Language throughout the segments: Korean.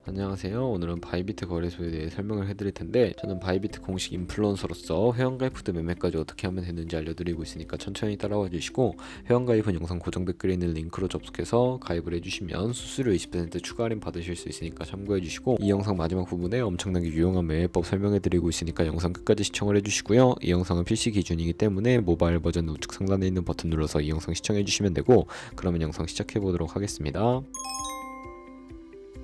안녕하세요. 오늘은 바이비트 거래소에 대해 설명을 해드릴 텐데, 저는 바이비트 공식 인플루언서로서 회원가입 매매까지 어떻게 하면 되는지 알려드리고 있으니까 천천히 따라와 주시고, 회원가입은 영상 고정 댓글에 있는 링크로 접속해서 가입을 해주시면 수수료 20% 추가 할인 받으실 수 있으니까 참고해 주시고, 이 영상 마지막 부분에 엄청나게 유용한 매매법 설명해드리고 있으니까 영상 끝까지 시청을 해주시고요. 이 영상은 PC 기준이기 때문에 모바일 버전 우측 상단에 있는 버튼 눌러서 이 영상 시청해 주시면 되고, 그러면 영상 시작해 보도록 하겠습니다.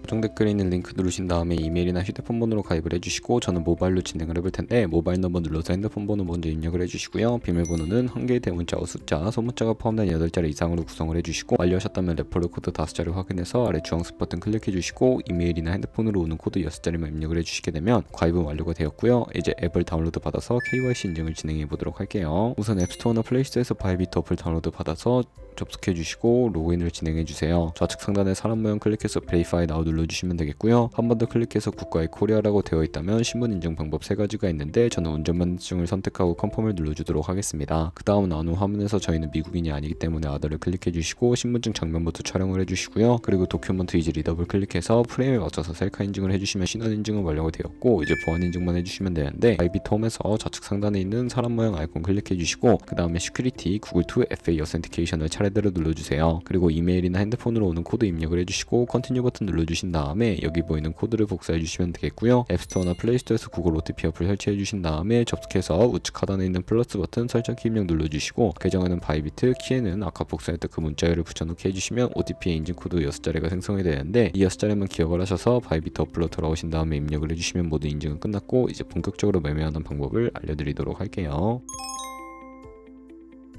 고정 댓글에 있는 링크 누르신 다음에 이메일이나 휴대폰 번호로 가입을 해주시고, 저는 모바일로 진행을 해볼 텐데 모바일 넘버 눌러서 핸드폰 번호 먼저 입력을 해주시고요. 비밀번호는 한 개의 대문자와 숫자, 소문자가 포함된 8자리 이상으로 구성을 해주시고, 완료하셨다면 레퍼럴 코드 5자리 확인해서 아래 주황색 버튼 클릭해주시고, 이메일이나 핸드폰으로 오는 코드 6자리만 입력을 해주시게 되면 가입은 완료가 되었고요. 이제 앱을 다운로드 받아서 KYC 인증을 진행해 보도록 할게요. 우선 앱스토어나 플레이스토어에서 바이비트 어플 다운로드 받아서 접속해 주시고 로그인을 진행해 주세요. 좌측 상단에 사람 모양 클릭해서 Verify Now 눌러주시면 되겠고요. 한 번 더 클릭해서 국가의 코리아라고 되어 있다면 신분 인증 방법 3가지가 있는데, 저는 운전면허증을 선택하고 컨펌을 눌러주도록 하겠습니다. 그 다음 나오는 화면에서 저희는 미국인이 아니기 때문에 아더를 클릭해 주시고, 신분증 장면부터 촬영을 해 주시고요. 그리고 도큐먼트 이즈 리더블 클릭해서 프레임에 맞춰서 셀카 인증을 해주시면 신원 인증은 완료가 되었고, 이제 보안 인증만 해주시면 되는데, 바이비트 홈에서 좌측 상단에 있는 사람 모양 아이콘 클릭해 주시고, 그 다음에 시큐리티 구글 투 FA 어센티케이션을 차례대로 눌러주세요. 그리고 이메일이나 핸드폰으로 오는 코드 입력을 해주시고 컨티뉴 버튼 눌러주신 다음에 여기 보이는 코드를 복사해 주시면 되겠고요. 앱스토어나 플레이스토어에서 구글 OTP 어플 설치해 주신 다음에 접속해서 우측 하단에 있는 플러스 버튼 설정키 입력 눌러주시고, 계정에는 바이비트, 키에는 아까 복사했던 그 문자열을 붙여넣기 해주시면 OTP의 인증 코드 6자리가 생성이 되는데, 이 6자리만 기억을 하셔서 바이비트 어플로 돌아오신 다음에 입력을 해주시면 모든 인증은 끝났고, 이제 본격적으로 매매하는 방법을 알려드리도록 할게요.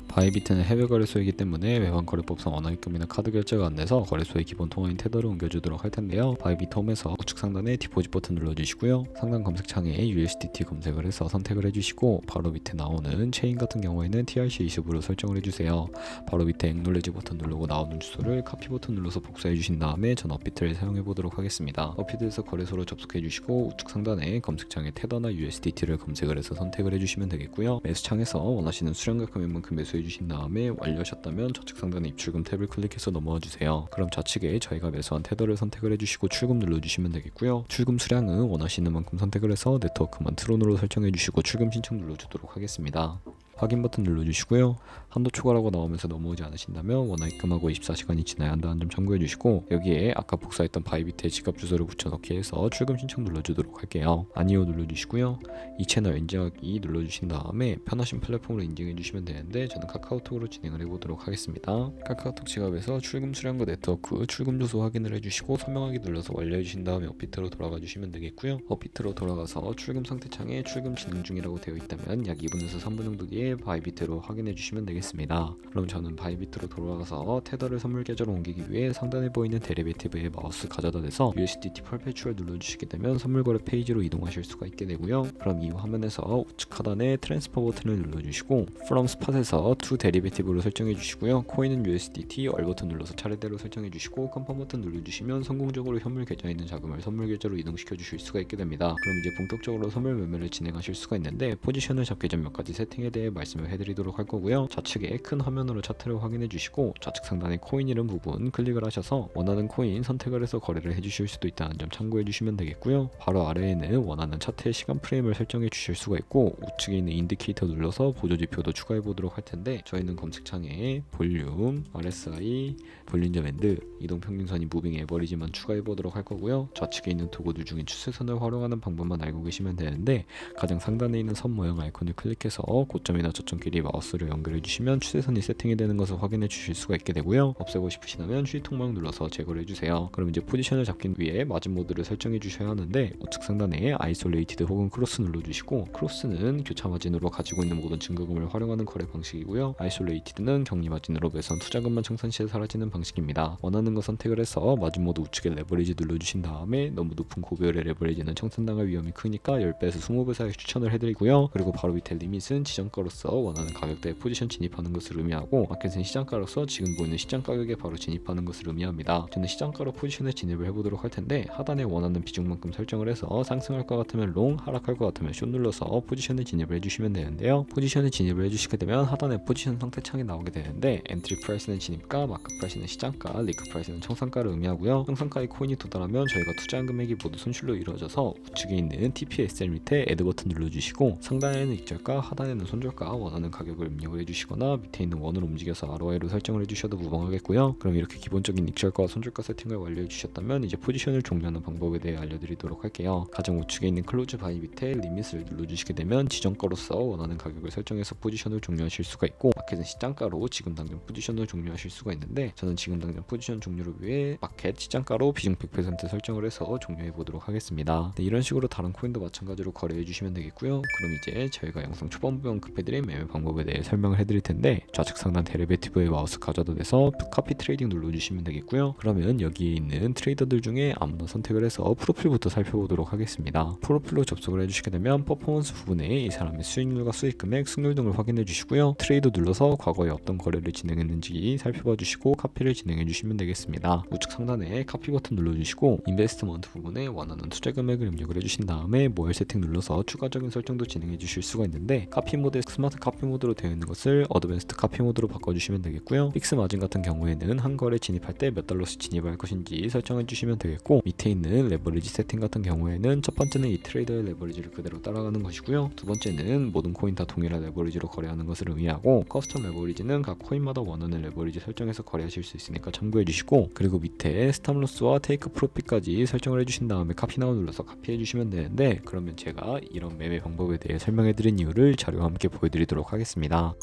바이비트는 해외 거래소이기 때문에 외환 거래법상 원화입금이나 카드 결제가 안 돼서 거래소의 기본 통화인 테더를 옮겨주도록 할 텐데요. 바이비트 홈에서 우측 상단에 디포짓 버튼 눌러주시고요. 상단 검색창에 USDT 검색을 해서 선택을 해주시고, 바로 밑에 나오는 체인 같은 경우에는 TRC20으로 설정을 해주세요. 바로 밑에 액놀레지 버튼 누르고 나오는 주소를 카피 버튼 눌러서 복사해 주신 다음에 전 업비트를 사용해 보도록 하겠습니다. 업비트에서 거래소로 접속해 주시고, 우측 상단에 검색창에 테더나 USDT를 검색을 해서 선택을 해주시면 되겠고요. 매수창에서 원하시는 수량과 금액만큼 매수해 주신 다음에 완료하셨다면 좌측 상단에 입출금 탭을 클릭해서 넘어와 주세요. 그럼 좌측에 저희가 매수한 테더를 선택을 해주시고 출금 눌러주시면 되겠고요. 출금 수량은 원하시는 만큼 선택을 해서 네트워크만 트론으로 설정해 주시고 출금 신청 눌러주도록 하겠습니다. 확인 버튼 눌러주시고요. 한도 초과라고 나오면서 넘어오지 않으신다면 원화 입금하고 24시간이 지나야 한다는 점 참고해 주시고, 여기에 아까 복사했던 바이비트의 지갑 주소를 붙여넣기 해서 출금 신청 눌러주도록 할게요. 아니요 눌러주시고요. 이 채널 인증하기 눌러주신 다음에 편하신 플랫폼으로 인증해 주시면 되는데, 저는 카카오톡으로 진행을 해보도록 하겠습니다. 카카오톡 지갑에서 출금 수량과 네트워크, 출금 주소 확인을 해주시고 서명하기 눌러서 완료해 주신 다음에 업비트로 돌아가 주시면 되겠고요. 업비트로 돌아가서 출금 상태 창에 출금 진행 중이라고 되어 있다면 약 2분에서 3분 정도 뒤에 바이비트로 확인해 주시면 되겠습니다. 그럼 저는 바이비트로 돌아가서 테더를 선물 계좌로 옮기기 위해 상단에 보이는 데리베이티브에 마우스 가져다 대서 USDT 퍼페추얼 눌러주시게 되면 선물 거래 페이지로 이동하실 수가 있게 되고요. 그럼 이 화면에서 우측 하단에 트랜스퍼 버튼을 눌러주시고 From Spot에서 To 데리베이티브로 설정해 주시고요. 코인은 USDT, 얼 버튼 눌러서 차례대로 설정해 주시고 컨펌 버튼 눌러주시면 성공적으로 현물 계좌에 있는 자금을 선물 계좌로 이동시켜 주실 수가 있게 됩니다. 그럼 이제 본격적으로 선물 매매를 진행하실 수가 있는데, 포지션을 잡기 전 몇 가지 세팅에 대해 말씀을 해드리도록 할 거고요. 좌측에 큰 화면으로 차트를 확인해 주시고, 좌측 상단에 코인 이름 부분 클릭을 하셔서 원하는 코인 선택을 해서 거래를 해주실 수도 있다는 점 참고해 주시면 되겠고요. 바로 아래에는 원하는 차트의 시간 프레임을 설정해 주실 수가 있고, 우측에 있는 인디케이터 눌러서 보조지표도 추가해 보도록 할 텐데, 저희는 검색창에 볼륨, RSI, 볼린저 밴드, 이동평균선이 무빙 에버리지만 추가해 보도록 할 거고요. 좌측에 있는 도구들 중에 추세선을 활용하는 방법만 알고 계시면 되는데, 가장 상단에 있는 선 모양 아이콘을 클릭해서 고점이나 저점끼리 마우스를 연결해 주시면 추세선이 세팅이 되는 것을 확인해 주실 수가 있게 되고요. 없애고 싶으시다면 휴지 통막 눌러서 제거를 해주세요. 그럼 이제 포지션을 잡기 위해 마진 모드를 설정해 주셔야 하는데, 우측 상단에 아이솔레이티드 혹은 크로스 눌러주시고, 크로스는 교차 마진으로 가지고 있는 모든 증거금을 활용하는 거래 방식이고요. 아이솔레이티드는 격리 마진으로 매수한 투자금만 청산 시에 사라지는 방식입니다. 원하는 거 선택을 해서 마진 모드 우측에 레버리지 눌러주신 다음에 너무 높은 고배율의 레버리지는 청산당할 위험이 크니까 10배에서 20배 사이 추천을 해드리고요. 그리고 바로 밑에 리밋은 지정가로 시장가로서 원하는 가격대에 포지션 진입하는 것을 의미하고, 마켓은 시장가로서 지금 보이는 시장 가격에 바로 진입하는 것을 의미합니다. 저는 시장가로 포지션에 진입을 해보도록 할 텐데, 하단에 원하는 비중만큼 설정을 해서 상승할 것 같으면 롱, 하락할 것 같으면 숏 눌러서 포지션에 진입을 해주시면 되는데요. 포지션에 진입을 해주시게 되면 하단에 포지션 상태 창이 나오게 되는데, 엔트리 프라이스는 진입가, 마크 프라이스는 시장가, 리크 프라이스는 청산가를 의미하고요. 청산가의 코인이 도달하면 저희가 투자한 금액이 모두 손실로 이루어져서 우측에 있는 TPSL 밑에 애드 버튼 눌러주시고, 상단에는 익절가, 하단에는 손절가 원하는 가격을 입력을 해주시거나 밑에 있는 원을 움직여서 ROI로 설정을 해주셔도 무방하겠고요. 그럼 이렇게 기본적인 익절가와 손절가 세팅을 완료해 주셨다면 이제 포지션을 종료하는 방법에 대해 알려드리도록 할게요. 가장 우측에 있는 클로즈 바이 밑에 리밋을 눌러주시게 되면 지정가로서 원하는 가격을 설정해서 포지션을 종료하실 수가 있고, 마켓은 시장가로 지금 당장 포지션을 종료하실 수가 있는데, 저는 지금 당장 포지션 종료를 위해 마켓 시장가로 비중 100% 설정을 해서 종료해 보도록 하겠습니다. 네, 이런 식으로 다른 코인도 마찬가지로 거래해 주시면 되겠고요. 그럼 이제 저희가 영상 초반부에 언급해드린 매매 방법에 대해 설명을 해드릴 텐데, 좌측 상단 데리베티브에 마우스 가져다 대서 카피 트레이딩 눌러주시면 되겠고요. 그러면 여기에 있는 트레이더들 중에 아무나 선택을 해서 프로필부터 살펴보도록 하겠습니다. 프로필로 접속을 해주시게 되면 퍼포먼스 부분에 이 사람의 수익률과 수익금액, 승률 등을 확인해 주시고요. 트레이더 눌러서 과거에 어떤 거래를 진행했는지 살펴봐 주시고 카피를 진행해 주시면 되겠습니다. 우측 상단에 카피 버튼 눌러주시고 인베스트먼트 부분에 원하는 투자 금액을 입력을 해주신 다음에 모엘 세팅 눌러서 추가적인 설정도 진행해 주실 수가 있는데, 카피 모드에 스마트 카피 모드로 되어 있는 것을 어드밴스드 카피 모드로 바꿔주시면 되겠고요. 픽스 마진 같은 경우에는 한 거래 진입할 때 몇 달러씩 진입을 할 것인지 설정해 주시면 되겠고, 밑에 있는 레버리지 세팅 같은 경우에는 첫 번째는 이 트레이더의 레버리지를 그대로 따라가는 것이고요. 두 번째는 모든 코인 다 동일한 레버리지로 거래하는 것을 의미하고, 커스텀 레버리지는 각 코인마다 원하는 레버리지 설정해서 거래하실 수 있으니까 참고해 주시고, 그리고 밑에 스탑로스와 테이크 프로핏까지 설정을 해주신 다음에 카피 나우 눌러서 카피해 주시면 되는데, 그러면 제가 이런 매매 방법에 대해 설명해 드린 이유를 자료와 함께 보여드리도록 하겠습니다.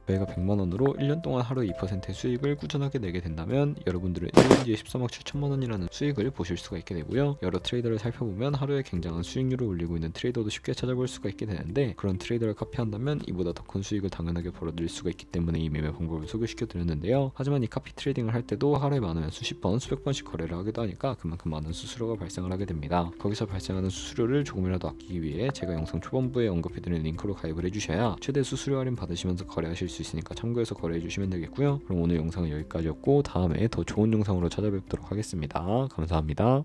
저희가 100만원으로 1년 동안 하루 2%의 수익을 꾸준하게 내게 된다면 여러분들은 1년 뒤에 13억 7천만원이라는 수익을 보실 수가 있게 되고요. 여러 트레이더를 살펴보면 하루에 굉장한 수익률을 올리고 있는 트레이더도 쉽게 찾아볼 수가 있게 되는데, 그런 트레이더를 카피한다면 이보다 더 큰 수익을 당연하게 벌어들일 수가 있기 때문에 이 매매 방법을 소개시켜 드렸는데요. 하지만 이 카피 트레이딩을 할 때도 하루에 많으면 수십 번, 수백 번씩 거래를 하기도 하니까 그만큼 많은 수수료가 발생을 하게 됩니다. 거기서 발생하는 수수료를 조금이라도 아끼기 위해 제가 영상 초반부에 언급해드린 링크로 가입을 해주셔야 최대 수수료 할인 받으시면서 거래하실 수 있으니까 참고해서 거래해 주시면 되겠고요. 그럼 오늘 영상은 여기까지였고, 다음에 더 좋은 영상으로 찾아뵙도록 하겠습니다. 감사합니다.